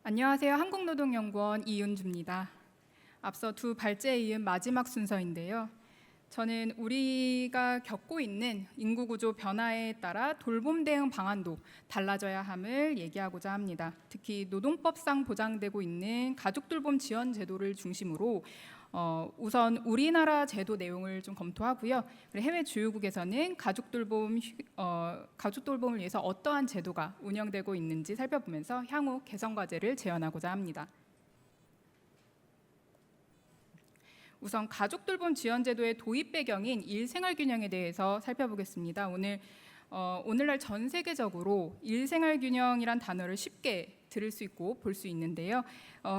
안녕하세요. 한국노동연구원 이윤주입니다. 앞서 두 발제에 이은 마지막 순서인데요. 저는 우리가 겪고 있는 인구구조 변화에 따라 돌봄 대응 방안도 달라져야 함을 얘기하고자 합니다. 특히 노동법상 보장되고 있는 가족돌봄 지원 제도를 중심으로 우선 우리나라 제도 내용을 좀 검토하고요. 그리고 해외 주요국에서는 가족돌봄을 위해서 어떠한 제도가 운영되고 있는지 살펴보면서 향후 개선 과제를 제안하고자 합니다. 우선 가족돌봄 지원 제도의 도입 배경인 일생활균형에 대해서 살펴보겠습니다. 오늘날 전 세계적으로 일생활균형이란 단어를 쉽게 들을 수 있고 볼 수 있는데요.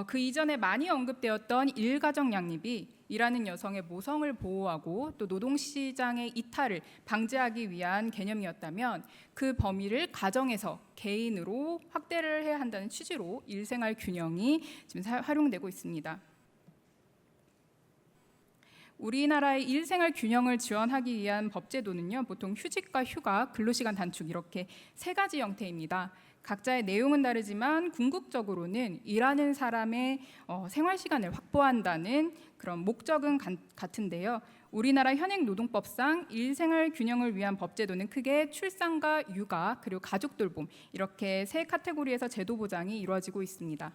그 이전에 많이 언급되었던 일가정 양립이 일하는 여성의 모성을 보호하고 또 노동시장의 이탈을 방지하기 위한 개념이었다면 그 범위를 가정에서 개인으로 확대를 해야 한다는 취지로 일생활균형이 지금 활용되고 있습니다. 우리나라의 일생활 균형을 지원하기 위한 법제도는요, 보통 휴직과 휴가, 근로시간 단축 이렇게 세 가지 형태입니다. 각자의 내용은 다르지만 궁극적으로는 일하는 사람의 생활시간을 확보한다는 그런 목적은 같은데요. 우리나라 현행 노동법상 일생활 균형을 위한 법제도는 크게 출산과 육아 그리고 가족돌봄 이렇게 세 카테고리에서 제도 보장이 이루어지고 있습니다.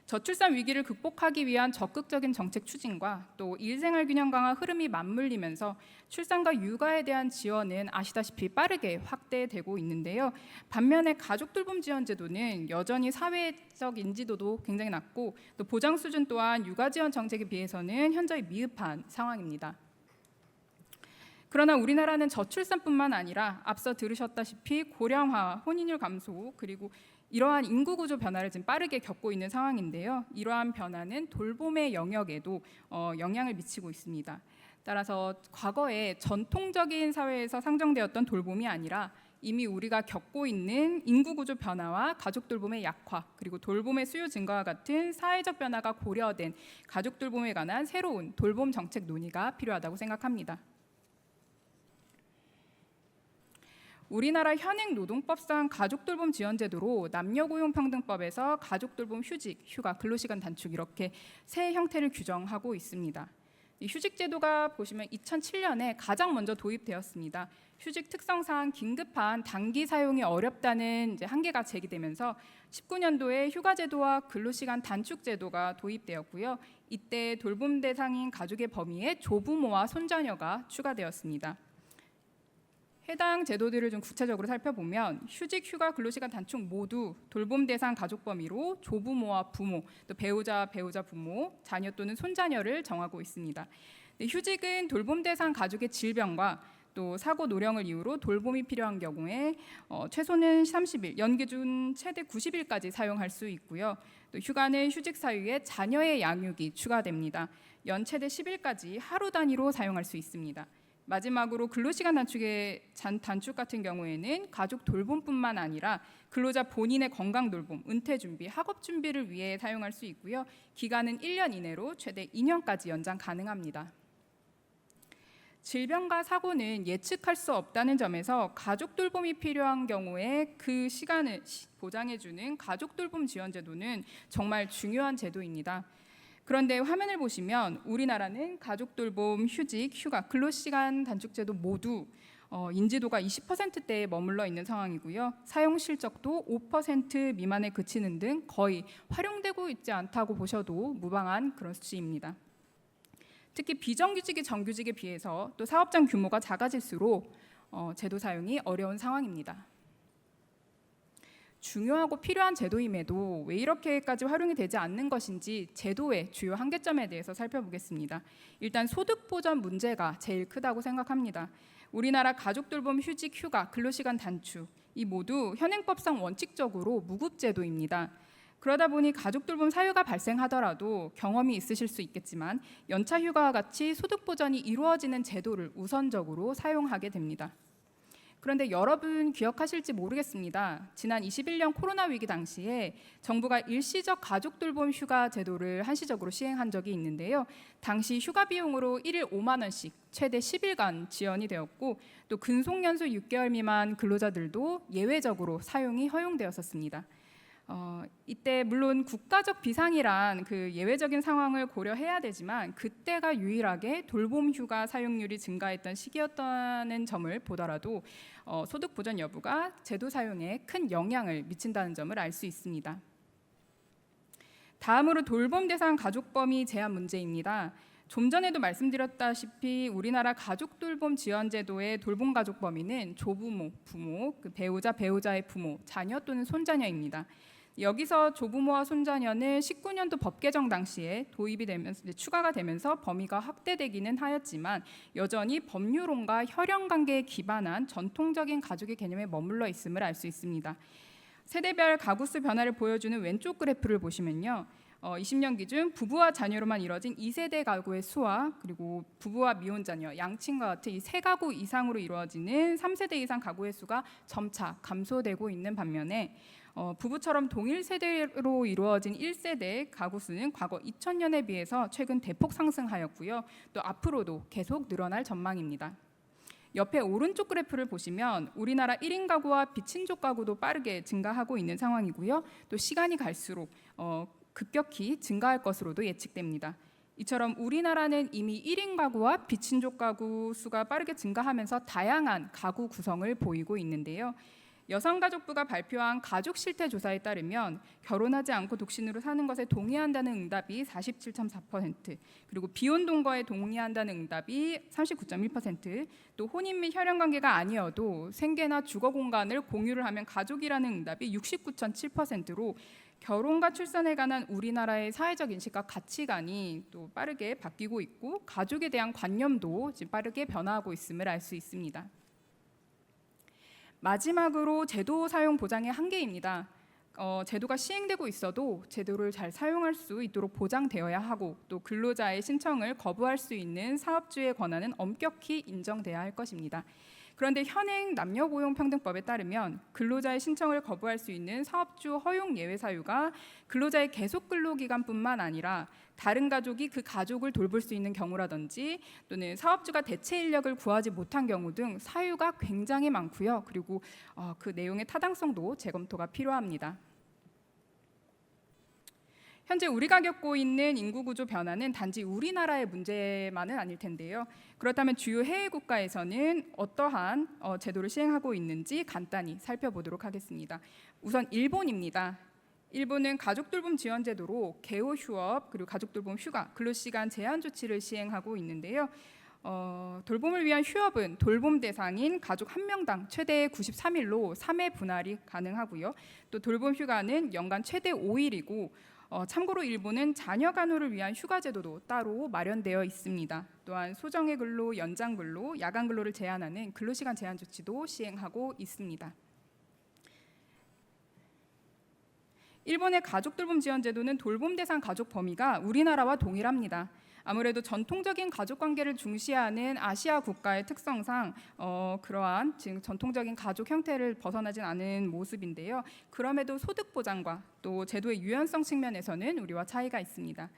저출산 위기를 극복하기 위한 적극적인 정책 추진과 또 일생활 균형 강화 흐름이 맞물리면서 출산과 육아에 대한 지원은 아시다시피 빠르게 확대되고 있는데요. 반면에 가족돌봄 지원 제도는 여전히 사회적 인지도도 굉장히 낮고 또 보장 수준 또한 육아 지원 정책에 비해서는 현저히 미흡한 상황입니다. 그러나 우리나라는 저출산뿐만 아니라 앞서 들으셨다시피 고령화, 혼인율 감소 그리고 이러한 인구구조 변화를 지금 빠르게 겪고 있는 상황인데요. 이러한 변화는 돌봄의 영역에도 영향을 미치고 있습니다. 따라서 과거에 전통적인 사회에서 상정되었던 돌봄이 아니라 이미 우리가 겪고 있는 인구구조 변화와 가족돌봄의 약화 그리고 돌봄의 수요 증가와 같은 사회적 변화가 고려된 가족돌봄에 관한 새로운 돌봄 정책 논의가 필요하다고 생각합니다. 우리나라 현행 노동법상 가족돌봄 지원제도로 남녀고용평등법에서 가족돌봄 휴직, 휴가, 근로시간 단축 이렇게 세 형태를 규정하고 있습니다. 이 휴직제도가 보시면 2007년에 가장 먼저 도입되었습니다. 휴직 특성상 긴급한 단기 사용이 어렵다는 한계가 제기되면서 19년도에 휴가제도와 근로시간 단축제도가 도입되었고요. 이때 돌봄 대상인 가족의 범위에 조부모와 손자녀가 추가되었습니다. 해당 제도들을 좀 구체적으로 살펴보면 휴직, 휴가, 근로시간 단축 모두 돌봄 대상 가족 범위로 조부모와 부모, 또 배우자 부모, 자녀 또는 손자녀를 정하고 있습니다. 휴직은 돌봄 대상 가족의 질병과 또 사고 노령을 이유로 돌봄이 필요한 경우에 최소는 30일, 연기준 최대 90일까지 사용할 수 있고요. 또 휴가는 휴직 사유에 자녀의 양육이 추가됩니다. 연 최대 10일까지 하루 단위로 사용할 수 있습니다. 마지막으로 근로시간 단축 같은 경우에는 가족 돌봄뿐만 아니라 근로자 본인의 건강 돌봄, 은퇴 준비, 학업 준비를 위해 사용할 수 있고요. 기간은 1년 이내로 최대 2년까지 연장 가능합니다. 질병과 사고는 예측할 수 없다는 점에서 가족 돌봄이 필요한 경우에 그 시간을 보장해주는 가족 돌봄 지원 제도는 정말 중요한 제도입니다. 그런데 화면을 보시면 우리나라는 가족돌봄, 휴직, 휴가, 근로시간 단축제도 모두 인지도가 20%대에 머물러 있는 상황이고요. 사용 실적도 5% 미만에 그치는 등 거의 활용되고 있지 않다고 보셔도 무방한 그런 수치입니다. 특히 비정규직이 정규직에 비해서 또 사업장 규모가 작아질수록 제도 사용이 어려운 상황입니다. 중요하고 필요한 제도임에도 왜 이렇게까지 활용이 되지 않는 것인지 제도의 주요 한계점에 대해서 살펴보겠습니다. 일단 소득 보전 문제가 제일 크다고 생각합니다. 우리나라 가족돌봄 휴직, 휴가, 근로시간 단축 이 모두 현행법상 원칙적으로 무급제도입니다. 그러다 보니 가족돌봄 사유가 발생하더라도 경험이 있으실 수 있겠지만 연차휴가와 같이 소득 보전이 이루어지는 제도를 우선적으로 사용하게 됩니다. 그런데 여러분 기억하실지 모르겠습니다. 지난 21년 코로나 위기 당시에 정부가 일시적 가족돌봄 휴가 제도를 한시적으로 시행한 적이 있는데요. 당시 휴가 비용으로 1일 5만 원씩 최대 10일간 지원이 되었고 또 근속연수 6개월 미만 근로자들도 예외적으로 사용이 허용되었었습니다. 이때 물론 국가적 비상이란 그 예외적인 상황을 고려해야 되지만 그때가 유일하게 돌봄 휴가 사용률이 증가했던 시기였다는 점을 보더라도 소득 보전 여부가 제도 사용에 큰 영향을 미친다는 점을 알 수 있습니다. 다음으로 돌봄 대상 가족 범위 제한 문제입니다. 좀 전에도 말씀드렸다시피 우리나라 가족 돌봄 지원 제도의 돌봄 가족 범위는 조부모, 부모, 그 배우자, 배우자의 부모, 자녀 또는 손자녀입니다. 여기서 조부모와 손자녀는 19년도 법 개정 당시에 도입이 되면서 추가가 되면서 범위가 확대되기는 하였지만 여전히 법률론과 혈연 관계에 기반한 전통적인 가족의 개념에 머물러 있음을 알 수 있습니다. 세대별 가구 수 변화를 보여주는 왼쪽 그래프를 보시면요. 20년 기준 부부와 자녀로만 이루어진 2세대 가구의 수와 그리고 부부와 미혼 자녀, 양친과 같은 이 3가구 이상으로 이루어지는 3세대 이상 가구의 수가 점차 감소되고 있는 반면에 부부처럼 동일 세대로 이루어진 1세대 가구 수는 과거 2000년에 비해서 최근 대폭 상승하였고요. 또 앞으로도 계속 늘어날 전망입니다. 옆에 오른쪽 그래프를 보시면 우리나라 1인 가구와 비친족 가구도 빠르게 증가하고 있는 상황이고요. 또 시간이 갈수록 급격히 증가할 것으로도 예측됩니다. 이처럼 우리나라는 이미 1인 가구와 비친족 가구 수가 빠르게 증가하면서 다양한 가구 구성을 보이고 있는데요. 여성가족부가 발표한 가족 실태 조사에 따르면 결혼하지 않고 독신으로 사는 것에 동의한다는 응답이 47.4%, 그리고 비혼 동거에 동의한다는 응답이 39.1%, 또 혼인 및 혈연 관계가 아니어도 생계나 주거 공간을 공유를 하면 가족이라는 응답이 69.7%로 결혼과 출산에 관한 우리나라의 사회적 인식과 가치관이 또 빠르게 바뀌고 있고 가족에 대한 관념도 지금 빠르게 변화하고 있음을 알 수 있습니다. 마지막으로 제도 사용 보장의 한계입니다. 제도가 시행되고 있어도 제도를 잘 사용할 수 있도록 보장되어야 하고 또 근로자의 신청을 거부할 수 있는 사업주의 권한은 엄격히 인정돼야 할 것입니다. 그런데 현행 남녀고용평등법에 따르면 근로자의 신청을 거부할 수 있는 사업주 허용 예외 사유가 근로자의 계속 근로기간뿐만 아니라 다른 가족이 그 가족을 돌볼 수 있는 경우라든지 또는 사업주가 대체 인력을 구하지 못한 경우 등 사유가 굉장히 많고요. 그리고 그 내용의 타당성도 재검토가 필요합니다. 현재 우리가 겪고 있는 인구 구조 변화는 단지 우리나라의 문제만은 아닐 텐데요. 그렇다면 주요 해외 국가에서는 어떠한 제도를 시행하고 있는지 간단히 살펴보도록 하겠습니다. 우선 일본입니다. 일본은 가족돌봄 지원 제도로 개호 휴업 그리고 가족돌봄 휴가, 근로시간 제한 조치를 시행하고 있는데요. 돌봄을 위한 휴업은 돌봄 대상인 가족 한 명당 최대 93일로 3회 분할이 가능하고요. 또 돌봄 휴가는 연간 최대 5일이고 참고로 일본은 자녀 간호를 위한 휴가 제도도 따로 마련되어 있습니다. 또한 소정의 근로, 연장 근로, 야간 근로를 제한하는 근로시간 제한 조치도 시행하고 있습니다. 일본의 가족돌봄 지원 제도는 돌봄 대상 가족 범위가 우리나라와 동일합니다. 아무래도 전통적인 가족 관계를 중시하는 아시아 국가의 특성상 그러한 지금 전통적인 가족 형태를 벗어나진 않은 모습인데요. 그럼에도 소득 보장과 또 제도의 유연성 측면에서는 우리와 차이가 있습니다.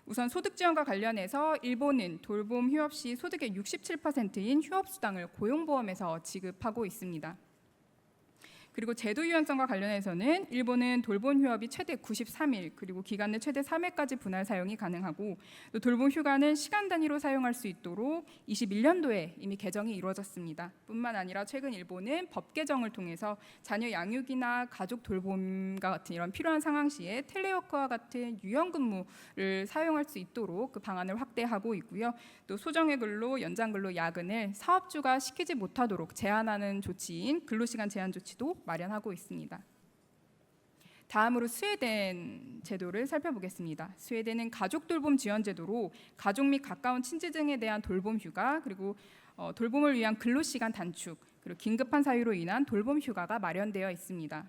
우선 소득 지원과 관련해서 일본은 돌봄 휴업 시 소득의 67%인 휴업수당을 고용보험에서 지급하고 있습니다. 그리고 제도 유연성과 관련해서는 일본은 돌봄 휴업이 최대 93일 그리고 기간 내 최대 3회까지 분할 사용이 가능하고 또 돌봄 휴가는 시간 단위로 사용할 수 있도록 21년도에 이미 개정이 이루어졌습니다. 뿐만 아니라 최근 일본은 법 개정을 통해서 자녀 양육이나 가족 돌봄과 같은 이런 필요한 상황 시에 텔레워크와 같은 유연 근무를 사용할 수 있도록 그 방안을 확대하고 있고요. 또 소정의 근로, 연장 근로, 야근을 사업주가 시키지 못하도록 제한하는 조치인 근로시간 제한 조치도 마련하고 있습니다. 다음으로 스웨덴 제도를 살펴보겠습니다. 스웨덴은 가족 돌봄 지원 제도로 가족 및 가까운 친지 등에 대한 돌봄 휴가 그리고 돌봄을 위한 근로시간 단축 그리고 긴급한 사유로 인한 돌봄 휴가가 마련되어 있습니다.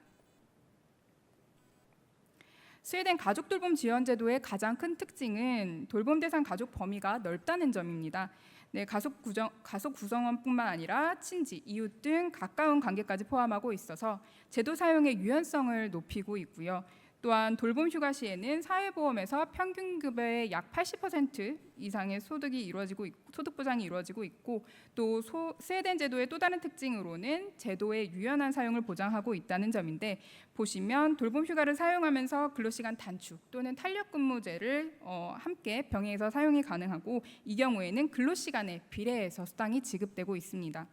스웨덴 가족 돌봄 지원 제도의 가장 큰 특징은 돌봄 대상 가족 범위가 넓다는 점입니다. 네, 가족 구성원뿐만 아니라 친지, 이웃 등 가까운 관계까지 포함하고 있어서 제도 사용의 유연성을 높이고 있고요. 또한 돌봄 휴가 시에는 사회보험에서 평균급의 약 80% 이상의 소득 보장이 이루어지고 있고, 또 스웨덴 제도의 또 다른 특징으로는 제도의 유연한 사용을 보장하고 있다는 점인데, 보시면 돌봄 휴가를 사용하면서 근로시간 단축 또는 탄력근무제를 함께 병행해서 사용이 가능하고, 이 경우에는 근로시간에 비례해서 수당이 지급되고 있습니다.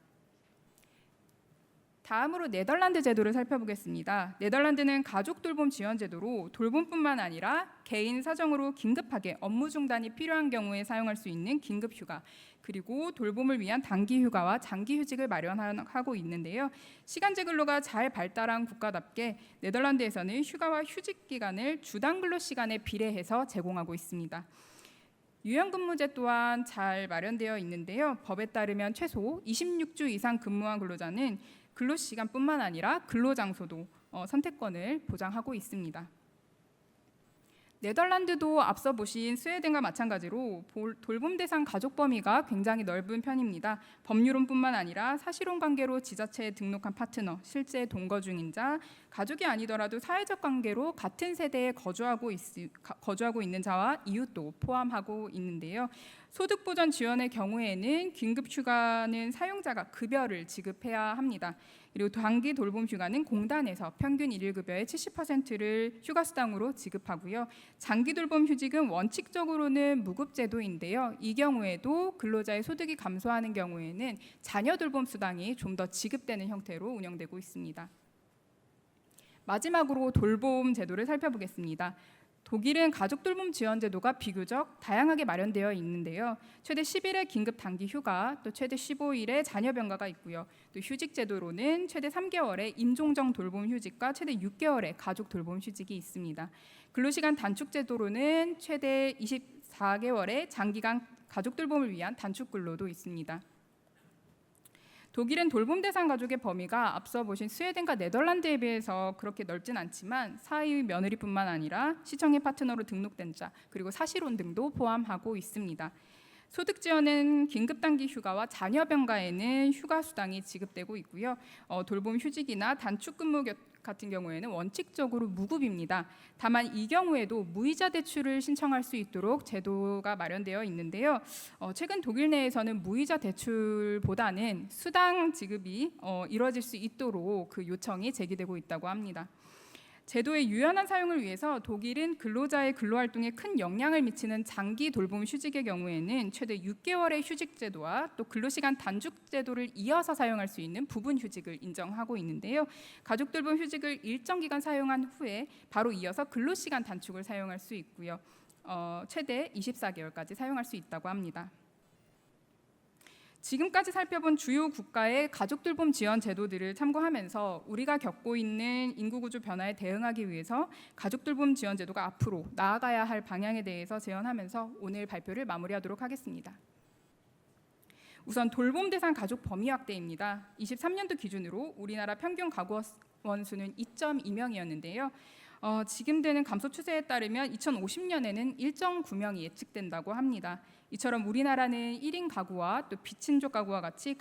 다음으로 네덜란드 제도를 살펴보겠습니다. 네덜란드는 가족 돌봄 지원 제도로 돌봄뿐만 아니라 개인 사정으로 긴급하게 업무 중단이 필요한 경우에 사용할 수 있는 긴급 휴가, 그리고 돌봄을 위한 단기 휴가와 장기 휴직을 마련하고 있는데요. 시간제 근로가 잘 발달한 국가답게 네덜란드에서는 휴가와 휴직 기간을 주당 근로 시간에 비례해서 제공하고 있습니다. 유연근무제 또한 잘 마련되어 있는데요. 법에 따르면 최소 26주 이상 근무한 근로자는 근로시간뿐만 아니라 근로장소도 선택권을 보장하고 있습니다. 네덜란드도 앞서 보신 스웨덴과 마찬가지로 돌봄 대상 가족 범위가 굉장히 넓은 편입니다. 법률혼뿐만 아니라 사실혼 관계로 지자체에 등록한 파트너, 실제 동거 중인 자, 가족이 아니더라도 사회적 관계로 같은 세대에 거주하고 있는 자와 이웃도 포함하고 있는데요. 소득보전 지원의 경우에는 긴급휴가는 사용자가 급여를 지급해야 합니다. 그리고 단기 돌봄 휴가는 공단에서 평균 일일 급여의 70%를 휴가수당으로 지급하고요. 장기 돌봄 휴직은 원칙적으로는 무급제도인데요. 이 경우에도 근로자의 소득이 감소하는 경우에는 자녀 돌봄 수당이 좀 더 지급되는 형태로 운영되고 있습니다. 마지막으로 돌봄 제도를 살펴보겠습니다. 독일은 가족 돌봄 지원 제도가 비교적 다양하게 마련되어 있는데요. 최대 10일의 긴급 단기 휴가, 또 최대 15일의 자녀 병가가 있고요. 또 휴직 제도로는 최대 3개월의 임종정 돌봄 휴직과 최대 6개월의 가족 돌봄 휴직이 있습니다. 근로시간 단축 제도로는 최대 24개월의 장기간 가족 돌봄을 위한 단축 근로도 있습니다. 독일은 돌봄 대상 가족의 범위가 앞서 보신 스웨덴과 네덜란드에 비해서 그렇게 넓진 않지만 사위 며느리뿐만 아니라 시청의 파트너로 등록된 자, 그리고 사실혼 등도 포함하고 있습니다. 소득 지원은 긴급 단기 휴가와 자녀 병가에는 휴가 수당이 지급되고 있고요. 돌봄 휴직이나 단축 근무 같은 경우에는 원칙적으로 무급입니다. 다만 이 경우에도 무이자 대출을 신청할 수 있도록 제도가 마련되어 있는데요. 최근 독일 내에서는 무이자 대출보다는 수당 지급이 이루어질 수 있도록 그 요청이 제기되고 있다고 합니다. 제도의 유연한 사용을 위해서 독일은 근로자의 근로활동에 큰 영향을 미치는 장기 돌봄 휴직의 경우에는 최대 6개월의 휴직 제도와 또 근로시간 단축 제도를 이어서 사용할 수 있는 부분 휴직을 인정하고 있는데요. 가족 돌봄 휴직을 일정 기간 사용한 후에 바로 이어서 근로시간 단축을 사용할 수 있고요. 최대 24개월까지 사용할 수 있다고 합니다. 지금까지 살펴본 주요 국가의 가족 돌봄 지원 제도들을 참고하면서 우리가 겪고 있는 인구 구조 변화에 대응하기 위해서 가족 돌봄 지원 제도가 앞으로 나아가야 할 방향에 대해서 제언하면서 오늘 발표를 마무리하도록 하겠습니다. 우선 돌봄 대상 가족 범위 확대입니다. 23년도 기준으로 우리나라 평균 가구원 수는 2.2명이었는데요. 지금 되는 감소 추세에 따르면 2050년에는 1.9명이 예측된다고 합니다. 이처럼 우리나라는 1인 가구와 또 비친족 가구와 같이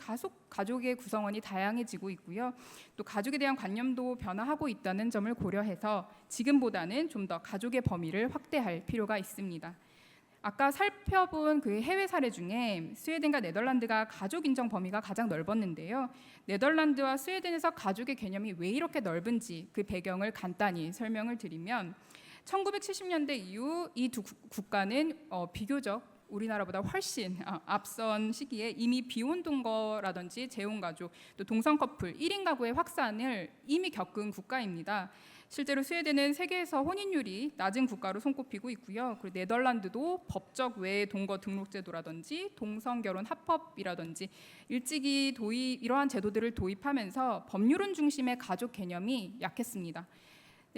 가족의 구성원이 다양해지고 있고요. 또 가족에 대한 관념도 변화하고 있다는 점을 고려해서 지금보다는 좀 더 가족의 범위를 확대할 필요가 있습니다. 아까 살펴본 그 해외 사례 중에 스웨덴과 네덜란드가 가족 인정 범위가 가장 넓었는데요. 네덜란드와 스웨덴에서 가족의 개념이 왜 이렇게 넓은지 그 배경을 간단히 설명을 드리면 1970년대 이후 이 두 국가는 비교적 우리나라보다 훨씬 앞선 시기에 이미 비혼 동거라든지 재혼 가족, 또 동성 커플, 1인 가구의 확산을 이미 겪은 국가입니다. 실제로 스웨덴은 세계에서 혼인율이 낮은 국가로 손꼽히고 있고요. 그리고 네덜란드도 법적 외 동거 등록 제도라든지 동성 결혼 합법이라든지 일찍이 이러한 제도들을 도입하면서 법률론 중심의 가족 개념이 약했습니다.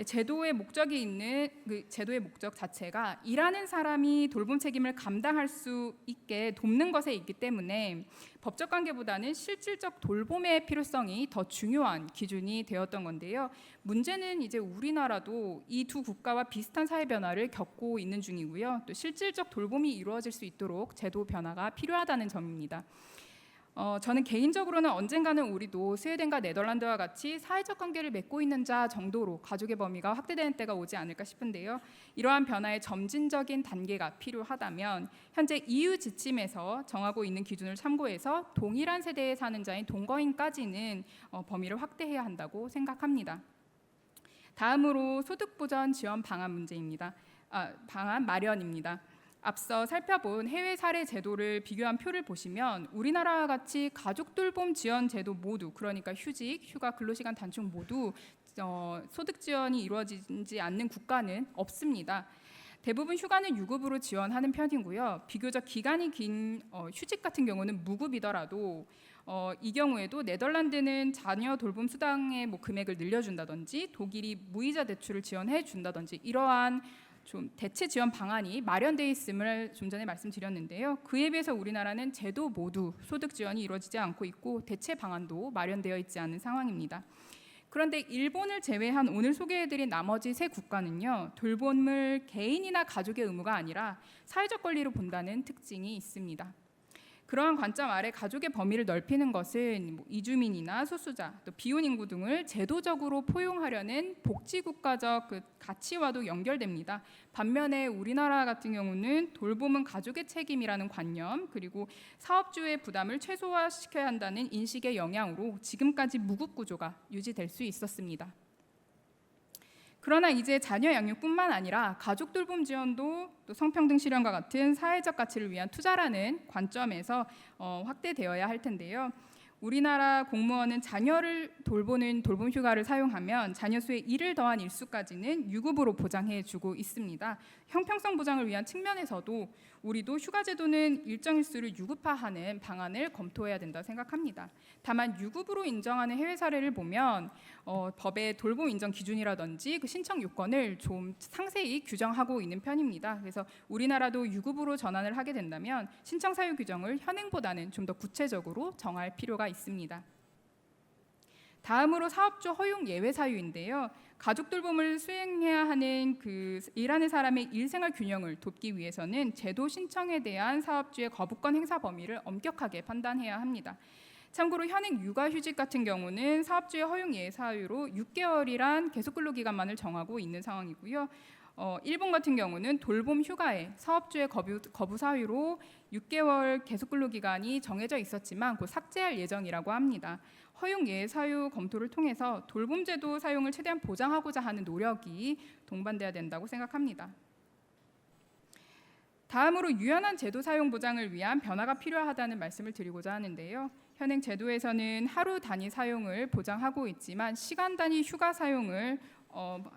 제도의 목적이 있는 그 제도의 목적 자체가 일하는 사람이 돌봄 책임을 감당할 수 있게 돕는 것에 있기 때문에 법적 관계보다는 실질적 돌봄의 필요성이 더 중요한 기준이 되었던 건데요. 문제는 이제 우리나라도 이 두 국가와 비슷한 사회 변화를 겪고 있는 중이고요. 또 실질적 돌봄이 이루어질 수 있도록 제도 변화가 필요하다는 점입니다. 저는 개인적으로는 언젠가는 우리도 스웨덴과 네덜란드와 같이 사회적 관계를 맺고 있는 자 정도로 가족의 범위가 확대되는 때가 오지 않을까 싶은데요. 이러한 변화의 점진적인 단계가 필요하다면 현재 EU 지침에서 정하고 있는 기준을 참고해서 동일한 세대에 사는 자인 동거인까지는 범위를 확대해야 한다고 생각합니다. 다음으로 소득보전 지원 방안 문제입니다. 방안 마련입니다. 앞서 살펴본 해외 사례 제도를 비교한 표를 보시면 우리나라와 같이 가족 돌봄 지원 제도 모두, 그러니까 휴직, 휴가, 근로시간 단축 모두 소득 지원이 이루어지지 않는 국가는 없습니다. 대부분 휴가는 유급으로 지원하는 편이고요. 비교적 기간이 긴 휴직 같은 경우는 무급이더라도 이 경우에도 네덜란드는 자녀 돌봄 수당의 금액을 늘려준다든지 독일이 무이자 대출을 지원해 준다든지 이러한 좀 대체 지원 방안이 마련되어 있음을 좀 전에 말씀드렸는데요. 그에 비해서 우리나라는 제도 모두 소득 지원이 이루어지지 않고 있고 대체 방안도 마련되어 있지 않은 상황입니다. 그런데 일본을 제외한 오늘 소개해드린 나머지 세 국가는요, 돌봄을 개인이나 가족의 의무가 아니라 사회적 권리로 본다는 특징이 있습니다. 그러한 관점 아래 가족의 범위를 넓히는 것은 이주민이나 소수자, 또 비혼 인구 등을 제도적으로 포용하려는 복지국가적 가치와도 연결됩니다. 반면에 우리나라 같은 경우는 돌봄은 가족의 책임이라는 관념, 그리고 사업주의 부담을 최소화시켜야 한다는 인식의 영향으로 지금까지 무급 구조가 유지될 수 있었습니다. 그러나 이제 자녀 양육뿐만 아니라 가족 돌봄 지원도 또 성평등 실현과 같은 사회적 가치를 위한 투자라는 관점에서 확대되어야 할 텐데요. 우리나라 공무원은 자녀를 돌보는 돌봄 휴가를 사용하면 자녀 수의 1을 더한 일수까지는 유급으로 보장해주고 있습니다. 형평성 보장을 위한 측면에서도 우리도 휴가 제도는 일정 일수를 유급화하는 방안을 검토해야 된다고 생각합니다. 다만 유급으로 인정하는 해외 사례를 보면 법의 돌봄 인정 기준이라든지 그 신청 요건을 좀 상세히 규정하고 있는 편입니다. 그래서 우리나라도 유급으로 전환을 하게 된다면 신청 사유 규정을 현행보다는 좀 더 구체적으로 정할 필요가 있습니다. 다음으로 사업주 허용 예외 사유인데요. 가족 돌봄을 수행해야 하는 일하는 사람의 일생활 균형을 돕기 위해서는 제도 신청에 대한 사업주의 거부권 행사 범위를 엄격하게 판단해야 합니다. 참고로 현행 육아휴직 같은 경우는 사업주의 허용 예외 사유로 6개월이란 계속 근로 기간만을 정하고 있는 상황이고요. 일본 같은 경우는 돌봄 휴가에 사업주의 거부 사유로 6개월 계속 근로 기간이 정해져 있었지만 곧 삭제할 예정이라고 합니다. 허용 예외 사유 검토를 통해서 돌봄 제도 사용을 최대한 보장하고자 하는 노력이 동반돼야 된다고 생각합니다. 다음으로 유연한 제도 사용 보장을 위한 변화가 필요하다는 말씀을 드리고자 하는데요. 현행 제도에서는 하루 단위 사용을 보장하고 있지만 시간 단위 휴가 사용을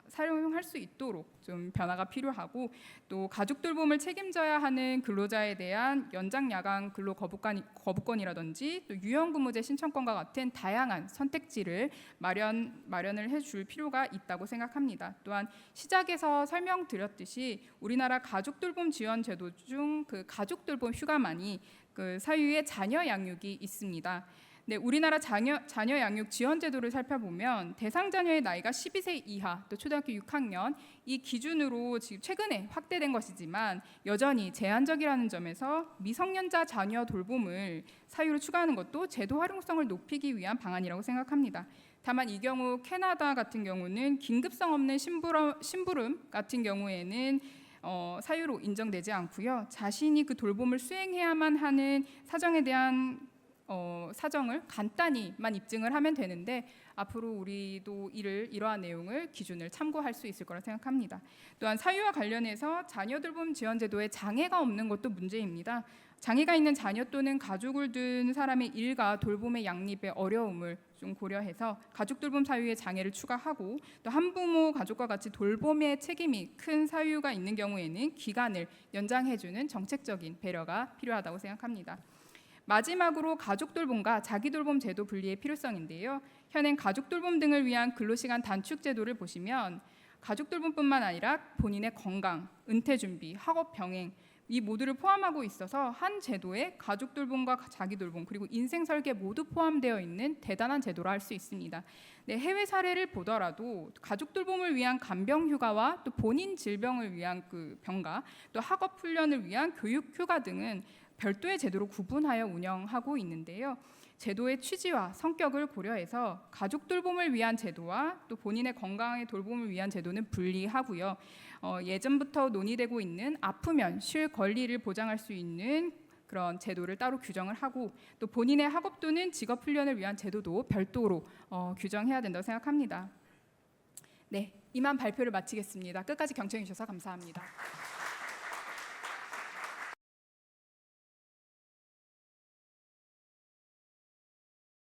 사용할 수 있도록 좀 변화가 필요하고, 또 가족 돌봄을 책임져야 하는 근로자에 대한 연장 야간 근로 거부권이라든지 또 유연근무제 신청권과 같은 다양한 선택지를 마련을 해줄 필요가 있다고 생각합니다. 또한 시작에서 설명드렸듯이 우리나라 가족 돌봄 지원 제도 중 가족 돌봄 휴가만이 사유에 자녀 양육이 있습니다. 네, 우리나라 자녀 양육 지원 제도를 살펴보면 대상 자녀의 나이가 12세 이하, 또 초등학교 6학년 이 기준으로 지금 최근에 확대된 것이지만 여전히 제한적이라는 점에서 미성년자 자녀 돌봄을 사유로 추가하는 것도 제도 활용성을 높이기 위한 방안이라고 생각합니다. 다만 이 경우 캐나다 같은 경우는 긴급성 없는 심부름 같은 경우에는 사유로 인정되지 않고요. 자신이 그 돌봄을 수행해야만 하는 사정에 대한 사정을 간단히만 입증을 하면 되는데 앞으로 우리도 이러한 내용을 기준을 참고할 수 있을 거라 생각합니다. 또한 사유와 관련해서 자녀 돌봄 지원 제도에 장애가 없는 것도 문제입니다. 장애가 있는 자녀 또는 가족을 둔 사람의 일과 돌봄의 양립의 어려움을 좀 고려해서 가족 돌봄 사유에 장애를 추가하고, 또 한부모 가족과 같이 돌봄의 책임이 큰 사유가 있는 경우에는 기간을 연장해주는 정책적인 배려가 필요하다고 생각합니다. 마지막으로 가족 돌봄과 자기 돌봄 제도 분리의 필요성인데요. 현행 가족 돌봄 등을 위한 근로시간 단축 제도를 보시면 가족 돌봄뿐만 아니라 본인의 건강, 은퇴 준비, 학업 병행 이 모두를 포함하고 있어서 한 제도에 가족 돌봄과 자기 돌봄 그리고 인생 설계 모두 포함되어 있는 대단한 제도라 할 수 있습니다. 네, 해외 사례를 보더라도 가족 돌봄을 위한 간병 휴가와 또 본인 질병을 위한 병가, 또 학업 훈련을 위한 교육 휴가 등은 별도의 제도로 구분하여 운영하고 있는데요. 제도의 취지와 성격을 고려해서 가족 돌봄을 위한 제도와 또 본인의 건강의 돌봄을 위한 제도는 분리하고요. 예전부터 논의되고 있는 아프면 쉴 권리를 보장할 수 있는 그런 제도를 따로 규정을 하고 또 본인의 학업 또는 직업 훈련을 위한 제도도 별도로 규정해야 된다고 생각합니다. 네, 이만 발표를 마치겠습니다. 끝까지 경청해 주셔서 감사합니다.